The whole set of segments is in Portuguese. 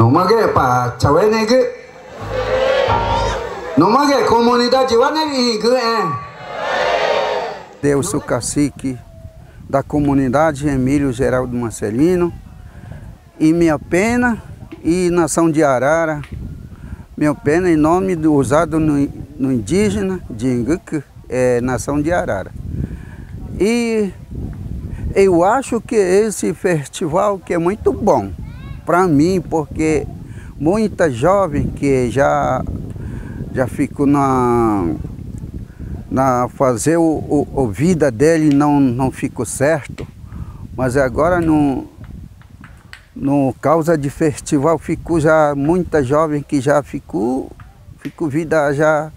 Nomage pa chawenege. Nomage comunidade wanegi Eu sou cacique da comunidade Emílio Geraldo Marcelino e minha pena e nação de Arara, minha pena em nome do usado no indígena de Nguque, é nação de Arara. E eu acho que esse festival que é muito bom para mim, porque muita jovem que já ficou na fazer a vida dele não ficou certo, mas agora no causa de festival ficou já muita jovem que já ficou vida, já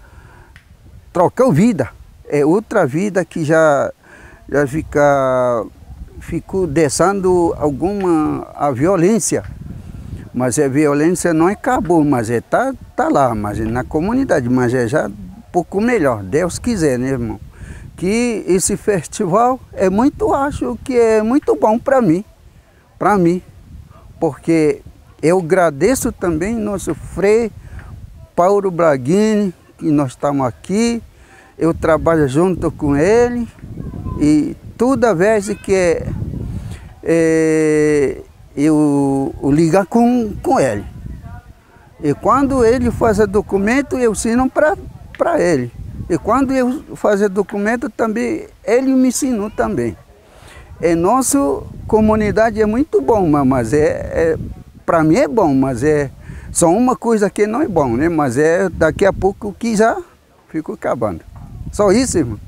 trocou vida, é outra vida que já ficou descendo a violência, mas a violência não acabou, mas tá lá, mas na comunidade, mas é já pouco melhor, Deus quiser, né, irmão? Que esse festival acho que é muito bom para mim, porque eu agradeço também nosso Frei Paulo Braghini, que nós estamos aqui, eu trabalho junto com ele e toda vez que eu ligar com ele, e quando ele faz o documento, eu ensino para ele. E quando eu fazia documento também, ele me ensinou também. E nossa comunidade é muito bom, mas para mim é bom, mas é só uma coisa que não é bom, né? Mas daqui a pouco que já ficou acabando. Só isso, irmão.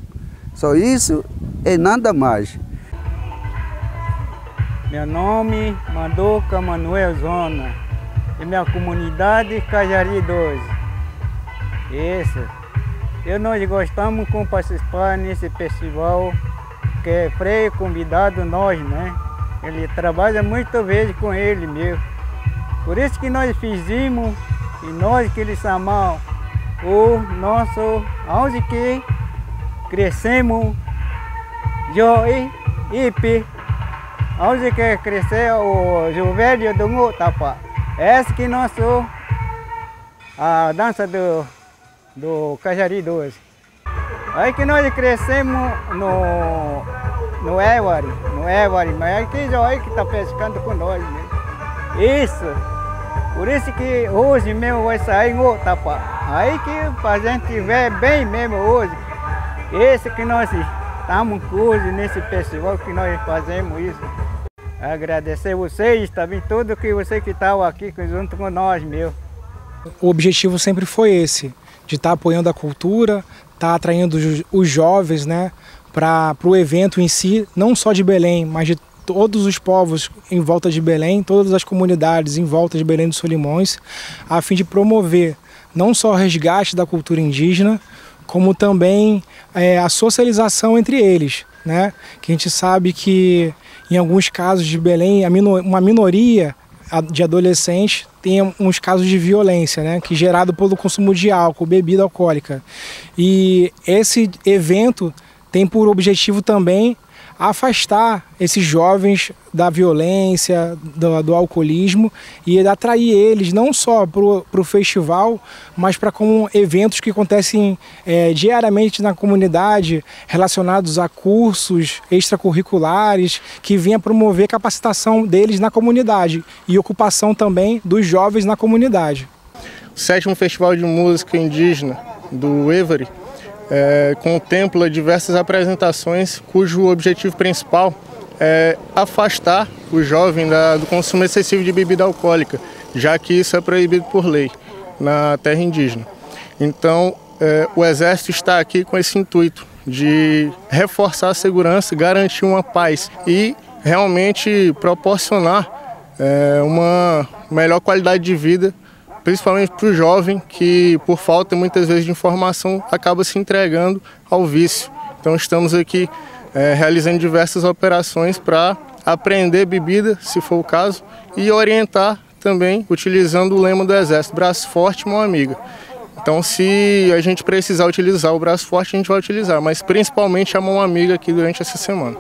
Só isso e nada mais. Meu nome é Manduca Manuel Zona. E minha comunidade Cajari 12. Isso. Nós gostamos de participar nesse festival, que é Frei convidado nós, né? Ele trabalha muitas vezes com ele mesmo. Por isso que nós fizemos, e nós que eles chamam o nosso, onde que crescemos, Joy, Ipe, onde que cresceu o Jovelho do Ngutapa. Essa que nós somos a dança do Cajari 12. Aí que nós crescemos no Évari, mas aqui já é que está pescando com nós mesmo. Isso, por isso que hoje mesmo vai sair em Otapa. Aí que a gente vê bem mesmo hoje. Esse que nós estamos hoje nesse festival que nós fazemos isso. Agradecer vocês também, tudo que você que estava aqui junto com nós, meu. O objetivo sempre foi esse, de estar apoiando a cultura, estar atraindo os jovens, né, para o evento em si, não só de Belém, mas de todos os povos em volta de Belém, todas as comunidades em volta de Belém dos Solimões, a fim de promover não só o resgate da cultura indígena, como também a socialização entre eles, né? Que a gente sabe que em alguns casos de Belém, uma minoria de adolescentes tem uns casos de violência, né, que é gerado pelo consumo de álcool, bebida alcoólica. E esse evento tem por objetivo também afastar esses jovens da violência, do alcoolismo e atrair eles não só para o festival, mas para como eventos que acontecem diariamente na comunidade, relacionados a cursos extracurriculares, que venham promover capacitação deles na comunidade e ocupação também dos jovens na comunidade. O 7º Festival de Música Indígena do Évari contempla diversas apresentações cujo objetivo principal é afastar o jovem do consumo excessivo de bebida alcoólica, já que isso é proibido por lei na terra indígena. Então, o Exército está aqui com esse intuito de reforçar a segurança, garantir uma paz e realmente proporcionar uma melhor qualidade de vida, principalmente para o jovem que, por falta muitas vezes de informação, acaba se entregando ao vício. Então estamos aqui realizando diversas operações para aprender bebida, se for o caso, e orientar também, utilizando o lema do Exército, braço forte, mão amiga. Então se a gente precisar utilizar o braço forte, a gente vai utilizar, mas principalmente a mão amiga aqui durante essa semana.